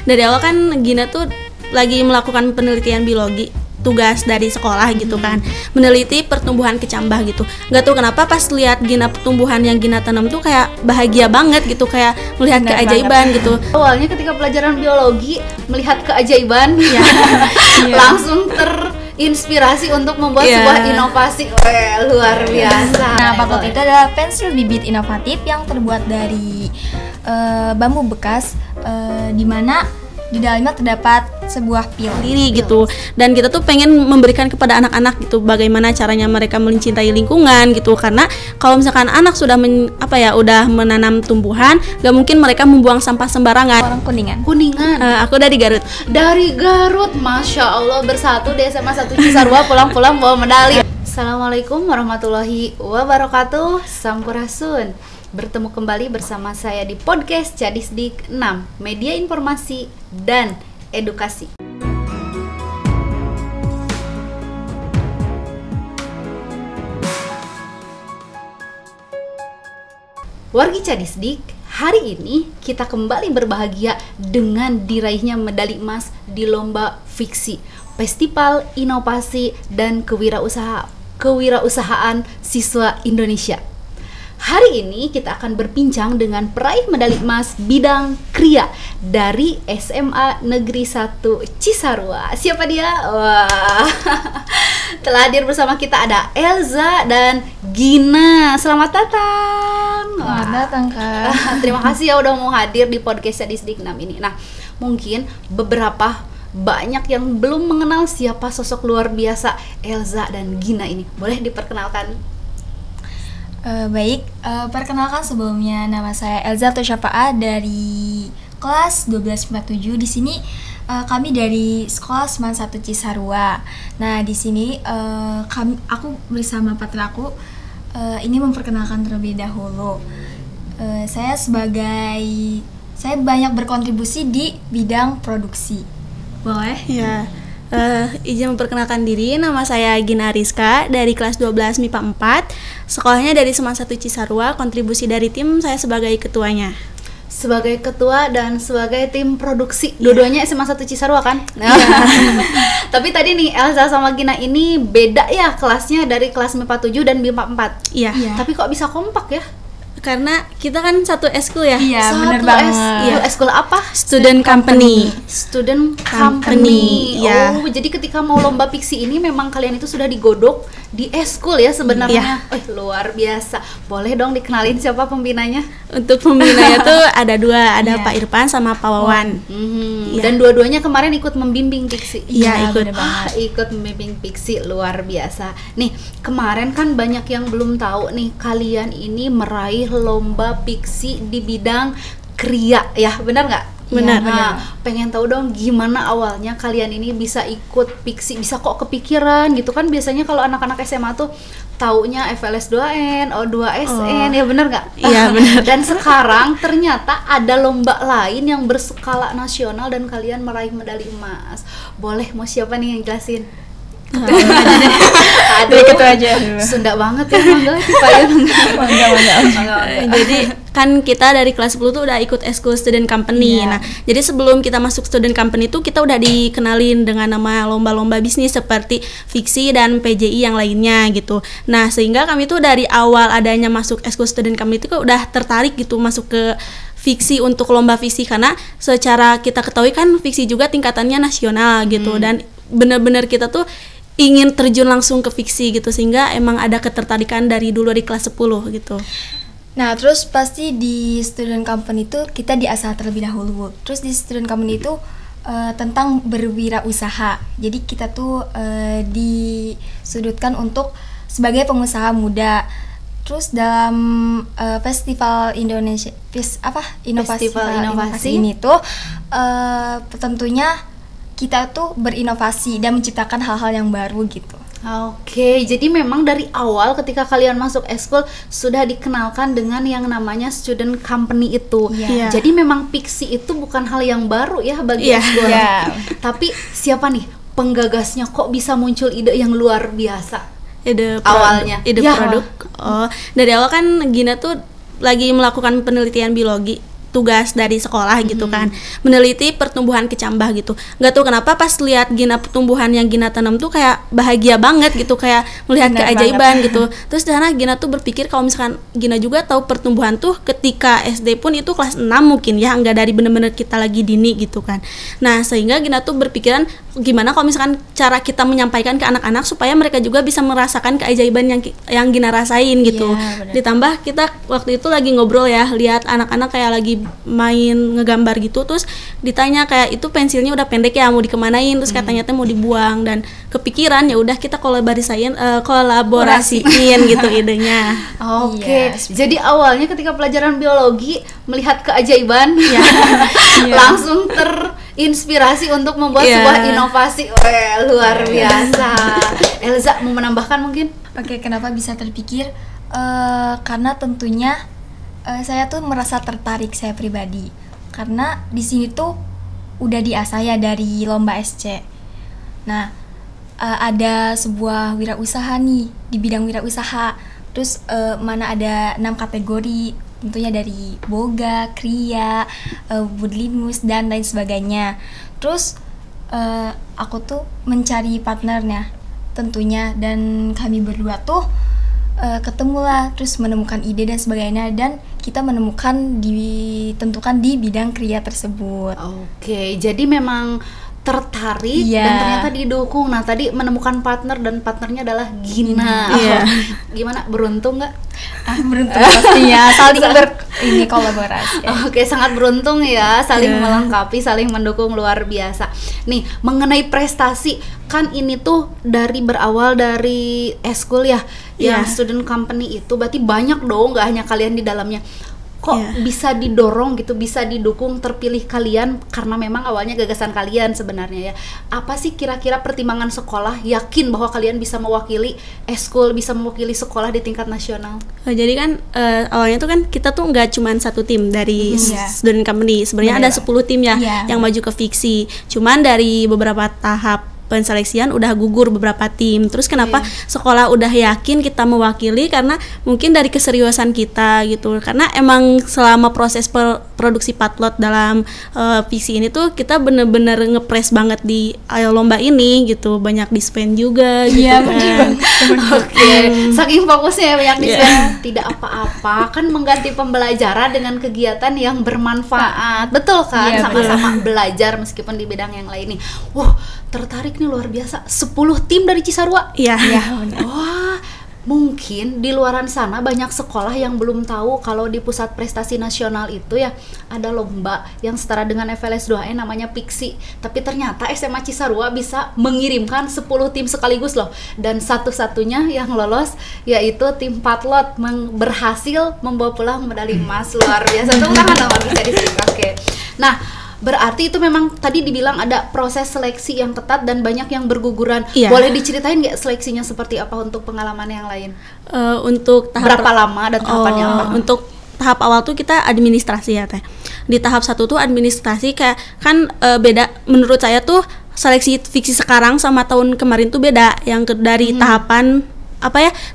dari awal kan Gina tuh lagi melakukan penelitian biologi, tugas dari sekolah gitu kan, meneliti pertumbuhan kecambah gitu. Gak tau kenapa pas lihat Gina tumbuhan yang Gina tanam tuh kayak bahagia banget gitu, kayak melihat keajaiban gitu. Awalnya ketika pelajaran biologi melihat keajaiban, langsung terinspirasi untuk membuat sebuah inovasi. Luar biasa. Nah, Pakot itu adalah pensil bibit inovatif yang terbuat dari bambu bekas, di mana di dalamnya terdapat sebuah pil diri gitu. Dan kita tuh pengen memberikan kepada anak-anak gitu bagaimana caranya mereka mencintai lingkungan gitu, karena kalau misalkan anak sudah udah menanam tumbuhan, gak mungkin mereka membuang sampah sembarangan. Orang Kuningan. Aku dari Garut. Masya Allah, bersatu di SMA 1 Cisarua, pulang-pulang bawa medali. Assalamualaikum warahmatullahi wabarakatuh. Sampurasun. Bertemu kembali bersama saya di podcast Cadisdik 6, media informasi dan edukasi. Wargi Cadisdik, hari ini kita kembali berbahagia dengan diraihnya medali emas di lomba fiksi, Festival Inovasi dan Kewirausahaan Siswa Indonesia. Hari ini kita akan berbincang dengan peraih medali emas bidang kriya dari SMA Negeri 1 Cisarua. Siapa dia? Wah. Telah hadir bersama kita ada Elza dan Gina. Selamat datang. Selamat datang, Kak. Terima kasih ya udah mau hadir di podcast Cadisdik 6 ini. Nah, mungkin banyak yang belum mengenal siapa sosok luar biasa Elza dan Gina ini. Boleh diperkenalkan? Baik, perkenalkan sebelumnya, nama saya Elza Tosyafa'a dari kelas 1247. Di sini kami dari sekolah Seman 1 Cisarua. Nah, di sini aku bersama partner aku ini memperkenalkan terlebih dahulu. Saya banyak berkontribusi di bidang produksi. Boleh? Ya. Izin memperkenalkan diri, nama saya Gina Rizka dari kelas 12 MIPA 4. Sekolahnya dari Seman 1 Cisarua, kontribusi dari tim saya sebagai ketuanya. Sebagai ketua dan sebagai tim produksi. Dua-duanya SMA 1 Cisarua kan? Tapi tadi nih Elza sama Gina ini beda ya kelasnya, dari kelas MIPA 7 dan MIPA 4. Iya. Tapi kok bisa kompak ya? Karena kita kan satu eskul ya. Iya, benar banget. Eskul apa? Student company. Ya. Oh, jadi ketika mau lomba fiksi ini memang kalian itu sudah digodok di eskul ya sebenarnya. Luar biasa. Boleh dong dikenalin siapa pembinanya? Untuk pembinanya tuh ada dua, ada Pak Irfan sama Pak Wawan. Dan dua-duanya kemarin ikut membimbing fiksi. Iya, ikut. Ikut membimbing fiksi, luar biasa. Nih, kemarin kan banyak yang belum tahu nih, kalian ini meraih lomba fiksi di bidang kriya ya, benar nggak? Benar. Pengen tahu dong gimana awalnya kalian ini bisa ikut fiksi, bisa kok kepikiran gitu kan? Biasanya kalau anak-anak SMA tuh taunya FLS 2N, O2SN, ya benar nggak? Iya benar. Dan sekarang ternyata ada lomba lain yang berskala nasional dan kalian meraih medali emas. Boleh, mau siapa nih yang jelasin? Aduh, itu aja. Sunda banget ya, mangga. Jadi kan kita dari kelas 10 tuh udah ikut eskul student company. Nah, jadi sebelum kita masuk student company tuh kita udah dikenalin dengan nama lomba-lomba bisnis seperti fiksi dan PJI yang lainnya gitu. Nah, sehingga kami tuh dari awal adanya masuk eskul student company itu udah tertarik gitu masuk ke fiksi untuk lomba fiksi, karena secara kita ketahui kan fiksi juga tingkatannya nasional gitu. Dan benar-benar kita tuh ingin terjun langsung ke fiksi gitu, sehingga emang ada ketertarikan dari dulu di kelas 10 gitu. Nah, terus pasti di student company itu kita diasah terlebih dahulu. Terus di student company itu tentang berwirausaha. Jadi kita tuh disudutkan untuk sebagai pengusaha muda. Terus dalam festival Indonesia inovasi ini tuh tentunya kita tuh berinovasi dan menciptakan hal-hal yang baru gitu. Oke, jadi memang dari awal ketika kalian masuk eskul sudah dikenalkan dengan yang namanya student company itu. Jadi memang fiksi itu bukan hal yang baru ya bagi eskul. Tapi siapa nih penggagasnya, kok bisa muncul ide yang luar biasa? Ide produk. Dari awal kan Gina tuh lagi melakukan penelitian biologi, tugas dari sekolah gitu kan, meneliti pertumbuhan kecambah gitu. Nggak tahu kenapa pas lihat Gina pertumbuhan yang Gina tanam tuh kayak bahagia banget gitu, kayak melihat Benar keajaiban banget. gitu. Terus karena Gina tuh berpikir kalau misalkan Gina juga tahu pertumbuhan tuh ketika SD pun itu kelas 6 mungkin ya, nggak dari bener-bener kita lagi dini gitu kan. Nah sehingga Gina tuh berpikiran gimana kalau misalkan cara kita menyampaikan ke anak-anak supaya mereka juga bisa merasakan keajaiban yang Gina rasain gitu. Iya, benar. Ditambah kita waktu itu lagi ngobrol ya, lihat anak-anak kayak lagi main ngegambar gitu, terus ditanya kayak itu pensilnya udah pendek ya mau dikemanain, terus katanya teh mau dibuang, dan kepikiran ya udah kita kolaborasiin gitu idenya. Oke, Iya, jadi awalnya ketika pelajaran biologi melihat keajaiban, Iya. langsung terinspirasi untuk membuat Iya. sebuah inovasi. Wah, luar biasa. Elza mau menambahkan mungkin? Oke, kenapa bisa terpikir? Karena tentunya saya tuh merasa tertarik, saya pribadi, karena di sini tuh udah diasah ya dari lomba SC. Nah, ada sebuah wirausaha nih di bidang wirausaha. Terus mana ada 6 kategori, tentunya dari boga, kria, budlimus dan lain sebagainya. Terus aku tuh mencari partnernya tentunya, dan kami berdua tuh ketemulah, terus menemukan ide dan sebagainya, dan kita menemukan ditentukan di bidang kria tersebut. Oke, jadi memang tertarik Iya. dan ternyata didukung. Nah, tadi menemukan partner dan partnernya adalah Gina. Iya. Gimana, beruntung nggak? Beruntung pastinya, saling ini kolaborasi. Oke, sangat beruntung ya, saling Iya. melengkapi, saling mendukung, luar biasa. Nih, mengenai prestasi, kan ini tuh berawal dari eskul ya, yang Iya. student company itu berarti banyak dong, nggak hanya kalian di dalamnya. Kok Iya. bisa didorong gitu, bisa didukung, terpilih kalian karena memang awalnya gagasan kalian sebenarnya ya. Apa sih kira-kira pertimbangan sekolah yakin bahwa kalian bisa mewakili eskul, bisa mewakili sekolah di tingkat nasional? Jadi kan awalnya tuh kan kita tuh nggak cuma satu tim dari Iya. student company. Sebenarnya Benar. ada 10 tim ya Iya. yang maju ke fiksi. Cuman dari beberapa tahap penseleksian udah gugur beberapa tim. Terus kenapa sekolah udah yakin kita mewakili, karena mungkin dari keseriusan kita gitu. Karena emang selama proses produksi patlot dalam fiksi ini tuh kita bener-bener ngepres banget di lomba ini gitu. Banyak di-spend juga gitu Iya, kan. Oke, saking fokusnya ya banyak di Iya. tidak apa-apa kan mengganti pembelajaran dengan kegiatan yang bermanfaat. Betul kan? Iya, Sama-sama belajar meskipun di bidang yang lain nih. Wah, tertarik nih, luar biasa. 10 tim dari Cisarua. Iya. Wah, mungkin di luaran sana banyak sekolah yang belum tahu kalau di Pusat Prestasi Nasional itu ya ada lomba yang setara dengan FLS 2N namanya Piksi. Tapi ternyata SMA Cisarua bisa mengirimkan 10 tim sekaligus loh. Dan satu-satunya yang lolos yaitu tim patlot berhasil membawa pulang medali emas. Luar biasa. Tepuk tangan dong bisa di sini. Oke. Nah, berarti itu memang tadi dibilang ada proses seleksi yang ketat dan banyak yang berguguran. Iya. Boleh diceritain nggak seleksinya seperti apa untuk pengalaman yang lain? Untuk tahap Berapa lama dan tahapannya apa? Untuk tahap awal tuh kita administrasi ya teh. Di tahap 1 tuh administrasi kayak kan beda menurut saya tuh seleksi fiksi sekarang sama tahun kemarin tuh beda. Dari tahapan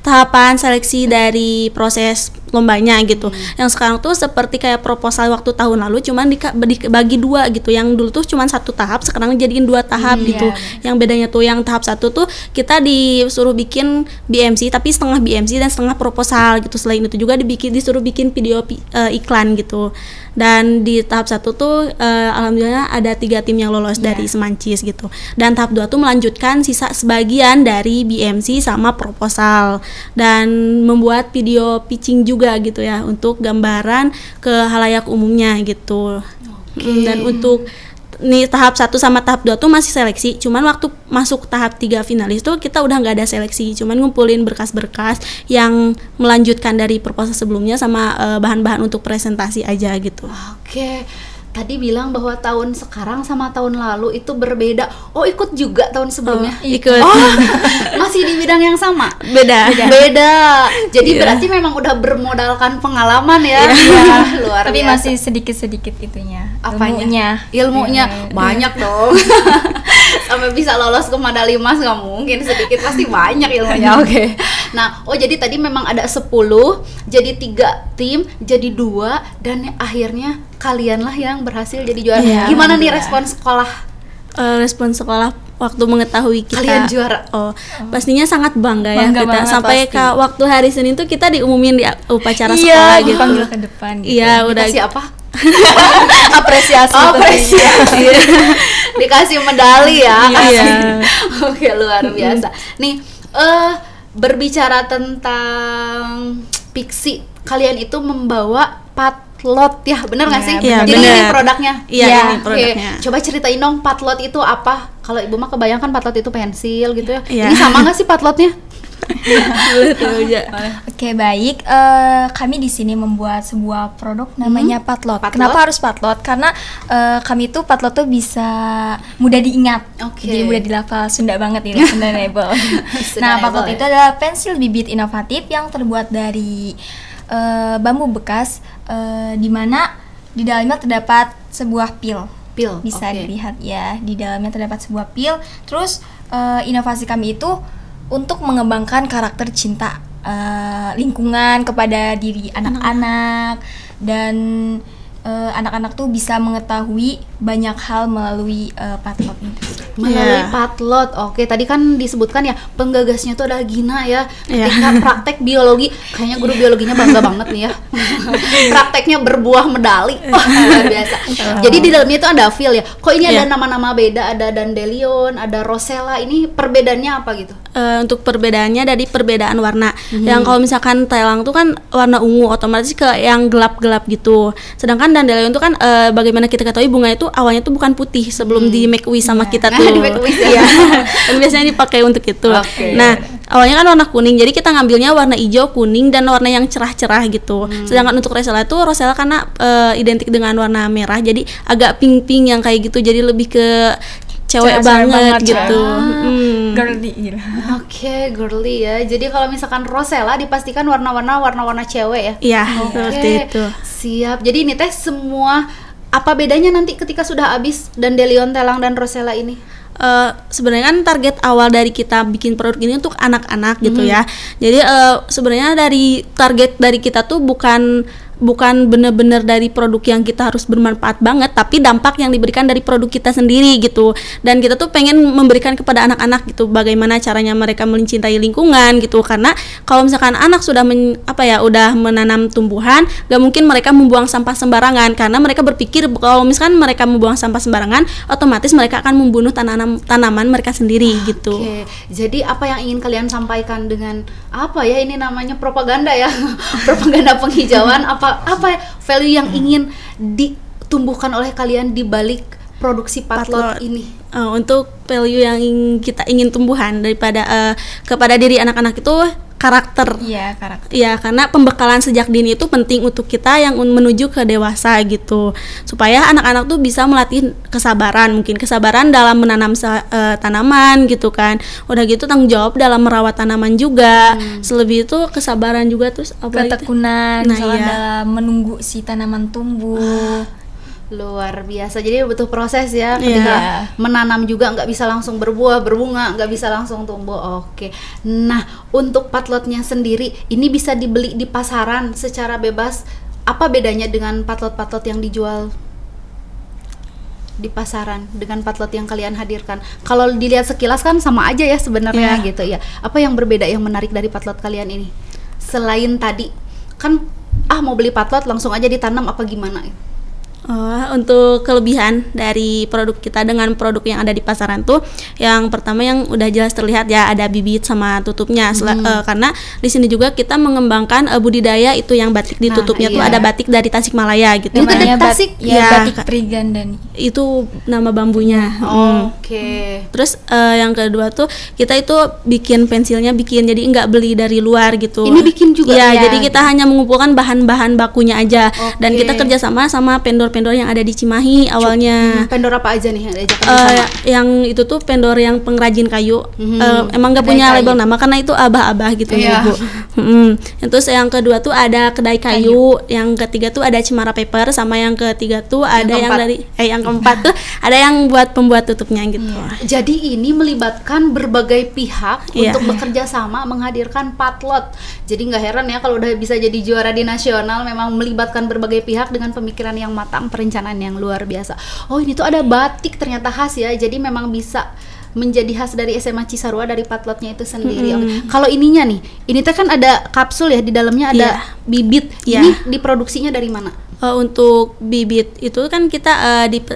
tahapan seleksi dari proses lombanya gitu. Yang sekarang tuh seperti kayak proposal waktu tahun lalu cuman dibagi 2 gitu. Yang dulu tuh cuman 1 tahap, sekarang jadiin 2 tahap gitu. Yang bedanya tuh yang tahap 1 tuh kita disuruh bikin BMC tapi setengah BMC dan setengah proposal gitu. Selain itu juga disuruh bikin video iklan gitu. Dan di tahap 1 tuh alhamdulillah ada 3 tim yang lolos dari Semancis gitu. Dan tahap 2 tuh melanjutkan sisa sebagian dari BMC sama proposal dan membuat video pitching juga gitu ya untuk gambaran ke halayak umumnya gitu. Dan untuk nih tahap 1 sama tahap 2 tuh masih seleksi, cuman waktu masuk tahap 3 finalis tuh kita udah nggak ada seleksi, cuman ngumpulin berkas-berkas yang melanjutkan dari proposal sebelumnya sama bahan-bahan untuk presentasi aja gitu. Oke. Tadi bilang bahwa tahun sekarang sama tahun lalu itu berbeda. Oh, ikut juga tahun sebelumnya? Ikut. Oh, masih di bidang yang sama? Beda. Jadi berarti memang udah bermodalkan pengalaman ya. Luar Tapi biasa. masih sedikit-sedikit itunya. Apanya? Ilmunya. Ilmunya Iya. banyak dong. Sampai bisa lolos ke medali emas nggak mungkin, sedikit pasti banyak ilmunya. Oke. Nah, jadi tadi memang ada 10, jadi 3 tim, jadi 2, dan akhirnya kalianlah yang berhasil jadi juara. Iya, Gimana nih respon sekolah? Respon sekolah waktu mengetahui kita Kalian juara. Pastinya sangat bangga ya Bangga kita. banget Sampai pasti. ke waktu hari Senin tuh kita diumumin di upacara Iya, sekolah gitu. dipanggil ke depan gitu. Iya, udah Dikasih apa? Apresiasi. Apresiasi. Dikasih medali ya. Iya. Oke, luar biasa. Nih, berbicara tentang Pixi, kalian itu membawa Patlot ya, bener nggak sih? Iya, Jadi bener. ini produknya. Iya, Iya, ini Oke, produknya. coba ceritain dong Patlot itu apa? Kalau ibu mah kebayangkan Patlot itu pensil gitu ya. Iya. Ini sama nggak sih Patlotnya? Boleh tahu aja. Oke, baik. Kami di sini membuat sebuah produk namanya Patlot. Patlot? Kenapa harus Patlot? Karena kami tuh Patlot tuh bisa mudah diingat. Oke. Jadi mudah dilafal, Sunda banget ini, Sundanable. Nah, Patlot ya. itu adalah pensil bibit inovatif yang terbuat dari bambu bekas, di mana di dalamnya terdapat sebuah pil. Pil. Bisa oke. dilihat ya, di dalamnya terdapat sebuah pil. Terus inovasi kami itu untuk mengembangkan karakter cinta lingkungan kepada diri anak-anak, dan anak-anak tuh bisa mengetahui banyak hal melalui Patlot itu. Melalui Iya. Patlot. Oke, tadi kan disebutkan ya penggagasnya tuh adalah Gina ya. Iya. Ketika praktek biologi, kayaknya guru biologinya bangga banget nih ya. Prakteknya berbuah medali. Wah, luar biasa. Jadi di dalamnya itu ada fil ya. Kok ini ada Iya. nama-nama beda, ada dandelion, ada rosella. Ini perbedaannya apa gitu? Untuk perbedaannya dari perbedaan warna. Yang kalau misalkan telang tuh kan warna ungu, otomatis ke yang gelap-gelap gitu. Sedangkan dandelion tuh kan bagaimana kita ketahui bunga itu awalnya tuh bukan putih sebelum di make wish sama kita tuh. Di make wish ya. Iya. Kan biasanya dipakai untuk itu. Oke. Nah, awalnya kan warna kuning. Jadi kita ngambilnya warna hijau, kuning, dan warna yang cerah-cerah gitu. Sedangkan untuk rosella itu rosella karena identik dengan warna merah, jadi agak pink-pink yang kayak gitu. Jadi lebih ke cewek banget gitu. Girly gitu. Oke, girly ya. Jadi kalau misalkan rosella dipastikan warna-warna cewek ya. Iya, Oke, seperti itu. siap. Jadi ini teh semua apa bedanya nanti ketika sudah habis dandelion, telang, dan rosella ini? Sebenarnya kan target awal dari kita bikin produk ini untuk anak-anak gitu ya. Jadi sebenarnya dari target dari kita tuh bukan benar-benar dari produk yang kita harus bermanfaat banget, tapi dampak yang diberikan dari produk kita sendiri gitu. Dan kita tuh pengen memberikan kepada anak-anak gitu bagaimana caranya mereka mencintai lingkungan gitu. Karena kalau misalkan anak sudah udah menanam tumbuhan, gak mungkin mereka membuang sampah sembarangan, karena mereka berpikir kalau misalkan mereka membuang sampah sembarangan, otomatis mereka akan membunuh tanaman mereka sendiri gitu. Oke, jadi apa yang ingin kalian sampaikan dengan apa ya, ini namanya propaganda ya, propaganda penghijauan, apa value yang ingin ditumbuhkan oleh kalian di balik produksi Patlot ini? Untuk value yang kita ingin tumbuhan daripada kepada diri anak-anak itu karakter. Iya, karakter. Iya, karena pembekalan sejak dini itu penting untuk kita yang menuju ke dewasa gitu. Supaya anak-anak tuh bisa melatih kesabaran, mungkin kesabaran dalam menanam tanaman gitu kan. Udah gitu tanggung jawab dalam merawat tanaman juga. Selebih itu kesabaran juga, terus apa lagi? Ketekunan Nah, misalnya iya. dalam menunggu si tanaman tumbuh. Luar biasa. Jadi butuh proses ya. Iya. Ketika menanam juga nggak bisa langsung berbuah, berbunga, nggak bisa langsung tumbuh. Oke. Nah, untuk Patlotnya sendiri, ini bisa dibeli di pasaran secara bebas. Apa bedanya dengan Patlot-Patlot yang dijual di pasaran dengan Patlot yang kalian hadirkan? Kalau dilihat sekilas kan sama aja ya sebenarnya gitu ya. Apa yang berbeda, yang menarik dari Patlot kalian ini? Selain tadi kan mau beli Patlot langsung aja ditanam, apa gimana? Untuk kelebihan dari produk kita dengan produk yang ada di pasaran tuh, yang pertama yang udah jelas terlihat ya, ada bibit sama tutupnya. Karena di sini juga kita mengembangkan budidaya itu yang batik ditutupnya tuh ada batik dari Tasikmalaya gitu. Namanya Tasik? batik Prigandani. Itu nama bambunya. Oke. Terus yang kedua tuh kita itu bikin pensilnya jadi nggak beli dari luar gitu. Ini bikin juga ya, ya? jadi kita hanya mengumpulkan bahan-bahan bakunya aja. Dan kita kerjasama sama vendor vendor-vendor yang ada di Cimahi awalnya. Vendor apa aja nih yang diajak Yang itu tuh vendor yang pengrajin kayu. Emang nggak Kedai punya kayu. label nama karena itu abah-abah gitu Iya. Bu. Terus yang kedua tuh ada kedai kayu. Yang ketiga tuh ada Cemara Paper, sama yang ketiga tuh ada yang yang keempat tuh ada yang buat pembuat tutupnya gitu. Jadi ini melibatkan berbagai pihak Iya. untuk bekerja sama menghadirkan patlot. Jadi nggak heran ya kalau udah bisa jadi juara di nasional, memang melibatkan berbagai pihak dengan pemikiran yang matang, perencanaan yang luar biasa. Oh, ini tuh ada batik ternyata khas ya. Jadi memang bisa menjadi khas dari SMA Cisarua dari patlotnya itu sendiri. Oke. Kalau ininya nih, ini tuh kan ada kapsul ya, di dalamnya ada bibit. Iya. Ini diproduksinya dari mana? Untuk bibit itu kan kita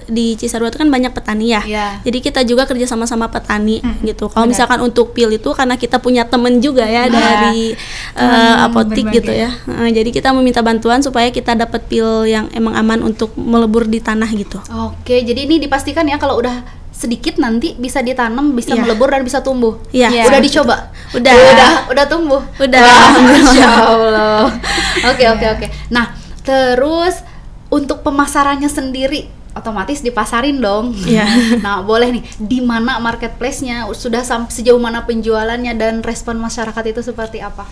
di Cisarua itu kan banyak petani ya. Iya. Jadi kita juga kerja sama petani gitu. Kalau misalkan untuk pil itu karena kita punya temen juga ya dari apotik berbagai. gitu ya. Jadi kita meminta bantuan supaya kita dapat pil yang emang aman untuk melebur di tanah gitu. Oke, jadi ini dipastikan ya kalau udah sedikit nanti bisa ditanam, bisa Iya. melebur dan bisa tumbuh. Iya. Udah dicoba? Udah. Tumbuh. Udah. Wah, Masya Allah. Oke. Nah, terus untuk pemasarannya sendiri otomatis dipasarin dong. Iya. Nah, boleh nih, di mana marketplace-nya, sudah sejauh mana penjualannya dan respon masyarakat itu seperti apa?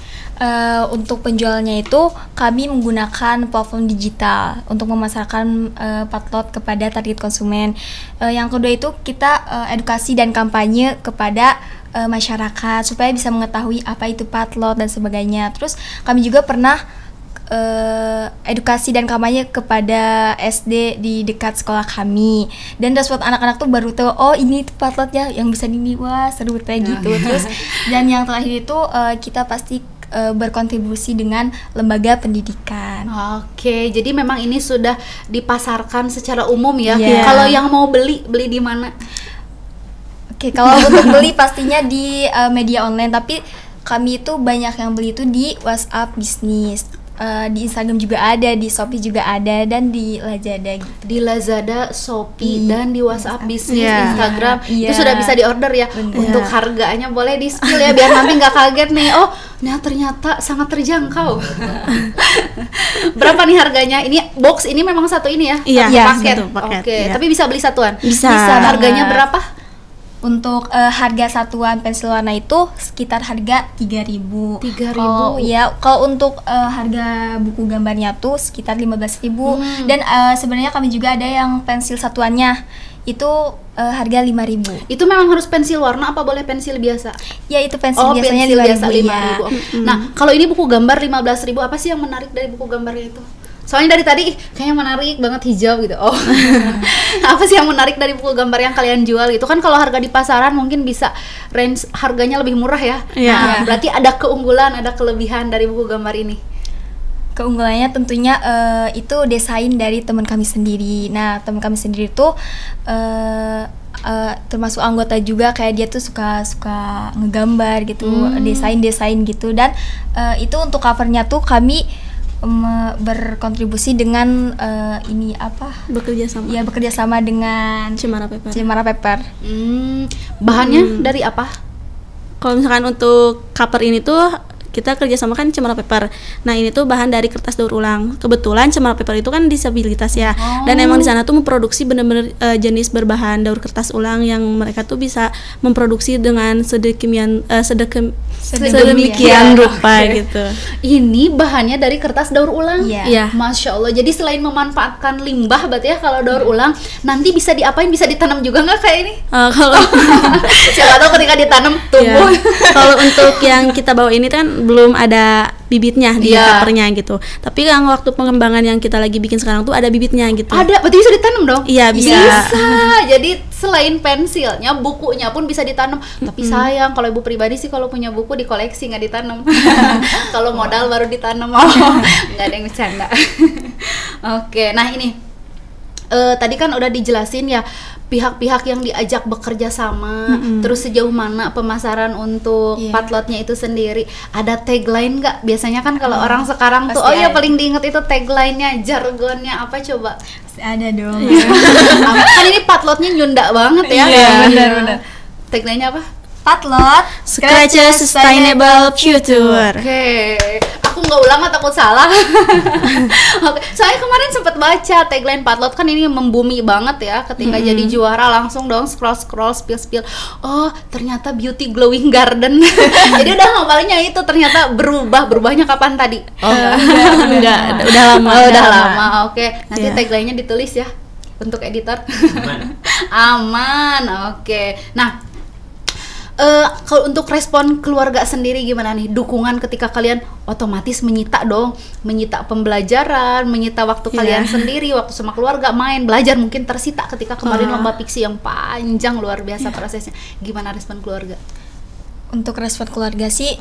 Untuk penjualnya itu kami menggunakan platform digital untuk memasarkan patlot kepada target konsumen. Yang kedua itu kita edukasi dan kampanye kepada masyarakat supaya bisa mengetahui apa itu patlot dan sebagainya. Terus kami juga pernah edukasi dan kampanye kepada SD di dekat sekolah kami, dan respon anak-anak tuh baru tahu, oh ini tuh patlotnya yang bisa ini, wah seru kayak gitu. Terus dan yang terakhir itu kita pasti berkontribusi dengan lembaga pendidikan. Oke, jadi memang ini sudah dipasarkan secara umum ya. Iya. Kalau yang mau beli di mana? Oke, kalau untuk beli pastinya di media online, tapi kami itu banyak yang beli itu di WhatsApp bisnis. Di Instagram juga ada, di Shopee juga ada, dan di Lazada gitu. Di Lazada, Shopee, dan di WhatsApp bisnis, Iya. Instagram Iya. itu sudah bisa diorder ya. Bener. Untuk harganya boleh di spill ya biar nanti nggak kaget nih. Oh, nah ternyata sangat terjangkau. Berapa nih harganya? Ini box ini memang satu ini ya? Iya, Satu iya, paket. satu paket, Oke, iya. tapi bisa beli satuan. Bisa. Harganya banget. berapa? Untuk harga satuan pensil warna itu sekitar harga 3.000. 3.000. Oh ya, kalau untuk harga buku gambarnya tuh sekitar 15.000. Dan sebenarnya kami juga ada yang pensil satuannya itu harga 5.000. Itu memang harus pensil warna apa boleh pensil biasa? Ya itu pensil biasanya pensil 5.000 biasa 5.000. ya. Nah, kalau ini buku gambar 15.000, apa sih yang menarik dari buku gambarnya itu? Soalnya dari tadi kayaknya menarik banget hijau gitu. Oh. Apa sih yang menarik dari buku gambar yang kalian jual gitu? Kan kalau harga di pasaran mungkin bisa range harganya lebih murah ya. Iya. Nah, berarti ada keunggulan, ada kelebihan dari buku gambar ini. Keunggulannya tentunya itu desain dari teman kami sendiri. Nah, teman kami sendiri tuh termasuk anggota juga, kayak dia tuh suka ngegambar gitu, desain gitu, dan itu untuk covernya tuh kami berkontribusi dengan ini apa? Bekerja sama. Ya, bekerja sama dengan Cemara Paper. Cemara Paper. Bahannya dari apa? Kalau misalkan untuk cover ini tuh kita kerja sama kan Cemara Paper. Nah ini tuh bahan dari kertas daur ulang. Kebetulan Cemara Paper itu kan disabilitas ya. Dan emang di sana tuh memproduksi bener-bener jenis berbahan daur kertas ulang yang mereka tuh bisa memproduksi dengan sedemikian rupa gitu. Ini bahannya dari kertas daur ulang. Iya. Iya. Masya Allah. Jadi selain memanfaatkan limbah, berarti ya kalau daur ulang nanti bisa diapain? Bisa ditanam juga nggak kayak ini? Kalau Siapa tahu ketika ditanam tumbuh. ya, kalau untuk yang kita bawa ini kan belum ada bibitnya di Iya. covernya gitu. Tapi yang waktu pengembangan yang kita lagi bikin sekarang tuh ada bibitnya gitu. Ada, berarti bisa ditanam dong? Iya, bisa. Jadi selain pensilnya, bukunya pun bisa ditanam. Tapi sayang, kalau ibu pribadi sih kalau punya buku dikoleksi, nggak ditanam. Kalau modal baru ditanam. Nggak ada yang bercanda. Oke, nah ini tadi kan udah dijelasin ya pihak-pihak yang diajak bekerja sama, terus sejauh mana pemasaran untuk Iya. patlotnya itu sendiri. Ada tagline nggak? Biasanya kan kalau orang sekarang tuh, pasti oh ya ada. paling diinget itu tagline-nya, jargonnya apa coba? Ada dong. Kan ini patlotnya nyunda banget ya. Iya, benar. Tagline-nya apa? Patlot Scratches Sustainable Future. Oke, aku Aku nggak ulang, takut salah. Oke, soalnya kemarin sempat baca tagline Patlot kan ini membumi banget ya. Ketika jadi juara langsung dong scroll spill. Oh, ternyata beauty glowing garden. Jadi udah ngapalnya itu ternyata berubahnya kapan tadi? Oh, enggak, udah lama. Udah lama. Oke, nanti tagline-nya ditulis ya untuk editor. Aman. Oke. Nah, kalau untuk respon keluarga sendiri gimana nih? Dukungan ketika kalian otomatis menyita pembelajaran, menyita waktu kalian sendiri, waktu sama keluarga, main, belajar mungkin tersita ketika kemarin lomba Piksi yang panjang luar biasa prosesnya. Gimana respon keluarga? Untuk respon keluarga sih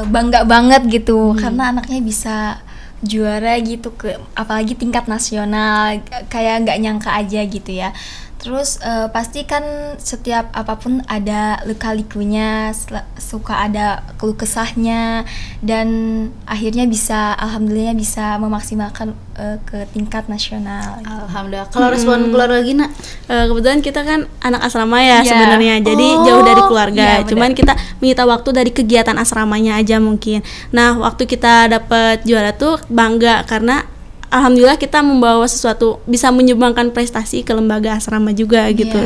bangga banget gitu karena anaknya bisa juara gitu, apalagi tingkat nasional, kayak nggak nyangka aja gitu ya. Terus pasti kan setiap apapun ada lika-likunya, suka ada keluh kesahnya, dan akhirnya alhamdulillah bisa memaksimalkan ke tingkat nasional. Alhamdulillah. Kalau respon keluarga Gina? Kebetulan kita kan anak asrama ya sebenarnya, jadi jauh dari keluarga. Cuman kita menyita waktu dari kegiatan asramanya aja mungkin. Nah, waktu kita dapat juara tuh bangga karena alhamdulillah kita membawa sesuatu, bisa menyumbangkan prestasi ke lembaga asrama juga gitu.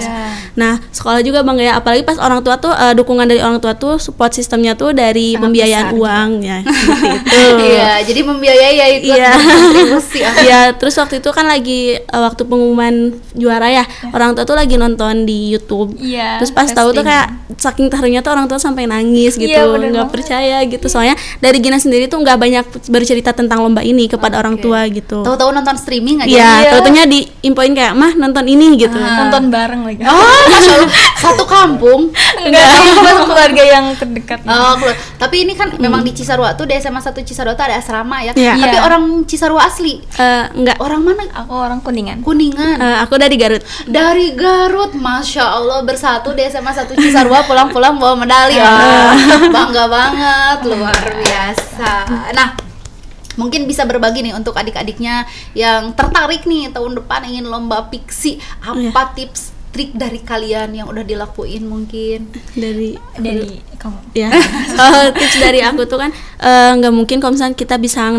Nah, sekolah juga bangga ya, apalagi pas orang tua tuh dukungan dari orang tua tuh, support sistemnya tuh dari sangat pembiayaan uang ya seperti itu. Iya, jadi membiayai ya ikut kontribusi. Iya, terus waktu itu kan lagi waktu pengumuman juara ya, orang tua tuh lagi nonton di YouTube. Terus pas tahu tuh kayak saking terharunya tuh orang tua sampai nangis gitu, nggak percaya gitu. Soalnya dari Gina sendiri tuh nggak banyak bercerita tentang lomba ini kepada orang tua gitu. Tahu-tahu nonton streaming aja. Iya, tahu-taunya diinfoin kayak, "Mah, nonton ini" gitu. Nonton bareng lagi. Oh, Masya Allah. Satu kampung. Enggak, keluarga yang terdekat. Tapi ini kan memang di Cisarua tuh, di SMA 1 Cisarua tuh ada asrama ya. Iya. Tapi orang Cisarua asli? Enggak. Orang mana? Aku orang Kuningan. Aku dari Garut. Dari Garut, Masya Allah, bersatu di SMA 1 Cisarua, pulang-pulang bawa medali. Bangga banget, luar biasa. Nah, mungkin bisa berbagi nih untuk adik-adiknya yang tertarik nih tahun depan ingin lomba Piksi. Apa tips trik dari kalian yang udah dilakuin mungkin? Dari kamu. Ya. Tips dari aku tuh kan nggak mungkin kalau misalnya kita bisa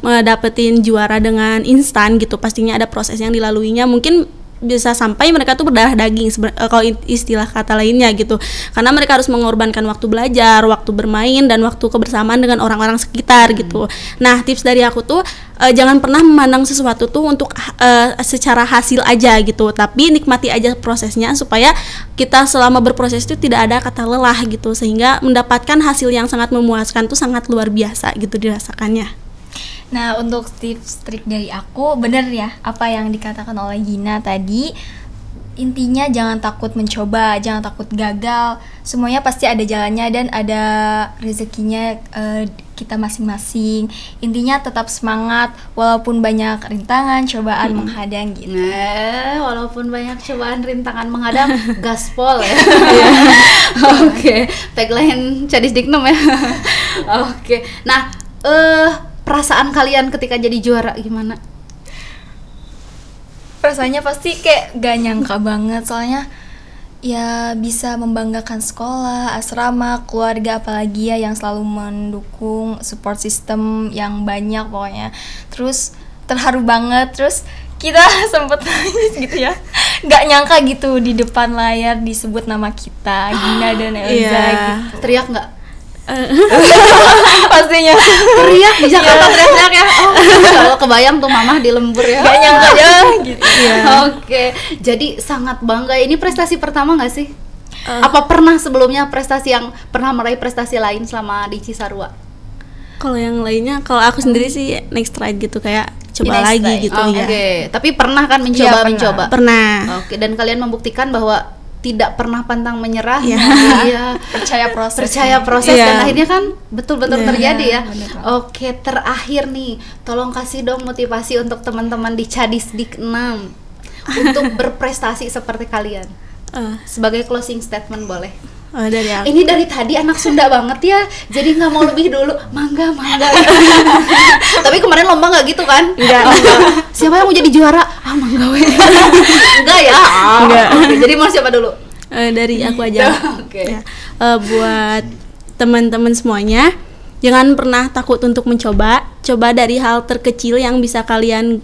ngedapetin juara dengan instan gitu. Pastinya ada proses yang dilaluinya. Mungkin bisa sampai mereka tuh berdarah daging kalau istilah kata lainnya gitu, karena mereka harus mengorbankan waktu belajar, waktu bermain, dan waktu kebersamaan dengan orang-orang sekitar gitu. Nah, tips dari aku tuh jangan pernah memandang sesuatu tuh untuk secara hasil aja gitu, tapi nikmati aja prosesnya supaya kita selama berproses itu tidak ada kata lelah gitu, sehingga mendapatkan hasil yang sangat memuaskan tuh sangat luar biasa gitu dirasakannya. Nah, untuk tips trik dari aku, bener ya apa yang dikatakan oleh Gina tadi. Intinya jangan takut mencoba, jangan takut gagal. Semuanya pasti ada jalannya dan ada rezekinya kita masing-masing. Intinya tetap semangat walaupun banyak rintangan, cobaan menghadang gitu. Nah, walaupun banyak cobaan rintangan menghadang, gaspol ya. Oke, tagline Cadis Diknum ya. Oke. Nah, perasaan kalian ketika jadi juara gimana? Perasaannya pasti kayak gak nyangka banget, soalnya ya bisa membanggakan sekolah, asrama, keluarga, apalagi ya yang selalu mendukung, support system yang banyak pokoknya. Terus terharu banget, terus kita sempet nangis gitu ya, gak nyangka gitu di depan layar disebut nama kita, Gina dan Elza gitu. Teriak gak? Pastinya teriak di Jakarta, teriak ya. Kalau kebayang tuh mamah di lembur ya. Gak nyangka aja gitu. Oke, jadi sangat bangga. Ini prestasi pertama nggak sih? Apa pernah sebelumnya pernah meraih prestasi lain selama di Cisarua? Kalau yang lainnya, kalau aku sendiri sih next try gitu, kayak coba lagi gitu ya. Oke, tapi pernah kan mencoba? Pernah. Oke, dan kalian membuktikan bahwa tidak pernah pantang menyerah. Percaya proses dan akhirnya kan betul-betul terjadi ya. Oke, terakhir nih, tolong kasih dong motivasi untuk teman-teman di Cadis Diknum untuk berprestasi seperti kalian. Sebagai closing statement boleh. Dari aku. Ini dari tadi anak Sunda banget ya, jadi nggak mau lebih dulu. Mangga. Tapi kemarin lomba nggak gitu kan? Enggak. Siapa yang mau jadi juara? Mangga we. Enggak ya? Enggak. Oke, jadi mau siapa dulu? Dari aku aja. Oke. Ya. Buat teman-teman semuanya, Jangan pernah takut untuk mencoba. Coba dari hal terkecil yang bisa kalian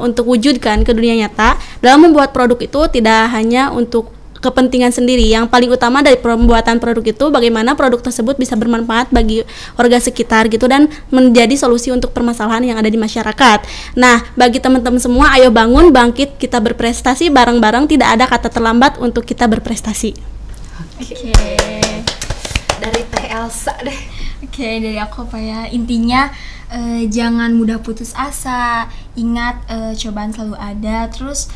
untuk wujudkan ke dunia nyata. Dalam membuat produk itu tidak hanya untuk kepentingan sendiri. Yang paling utama dari pembuatan produk itu bagaimana produk tersebut bisa bermanfaat bagi warga sekitar gitu dan menjadi solusi untuk permasalahan yang ada di masyarakat. Nah, bagi teman-teman semua, ayo bangun, bangkit, kita berprestasi bareng-bareng. Tidak ada kata terlambat untuk kita berprestasi. Oke. Dari Teh Elsa deh. Oke, dari aku apa ya? Intinya jangan mudah putus asa. Ingat cobaan selalu ada. Terus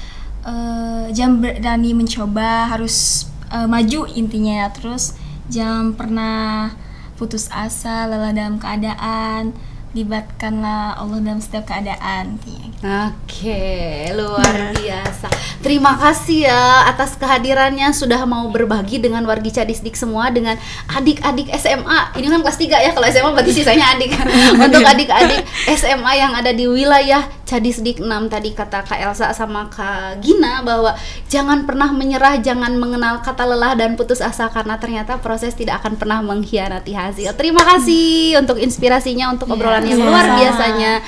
jangan berani mencoba, harus maju intinya ya. Terus jangan pernah putus asa, lelah dalam keadaan. Libatkanlah Allah dalam setiap keadaan intinya. Oke, luar biasa. Terima kasih ya atas kehadirannya, sudah mau berbagi dengan wargi Cadisdik semua, dengan adik-adik SMA. Ini kan kelas 3 ya, kalau SMA berarti sisanya adik. Untuk adik-adik SMA yang ada di wilayah Cadisdik 6 tadi kata Kak Elsa sama Kak Gina bahwa jangan pernah menyerah, jangan mengenal kata lelah dan putus asa karena ternyata proses tidak akan pernah mengkhianati hasil. Terima kasih untuk inspirasinya, untuk obrolan yang luar biasanya.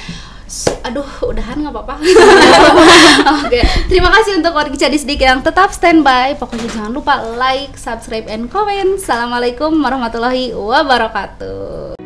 Aduh, udahan nggak apa-apa. Oke, terima kasih untuk wargi Cadisdik yang tetap standby. Pokoknya jangan lupa like, subscribe, and comment. Assalamualaikum warahmatullahi wabarakatuh.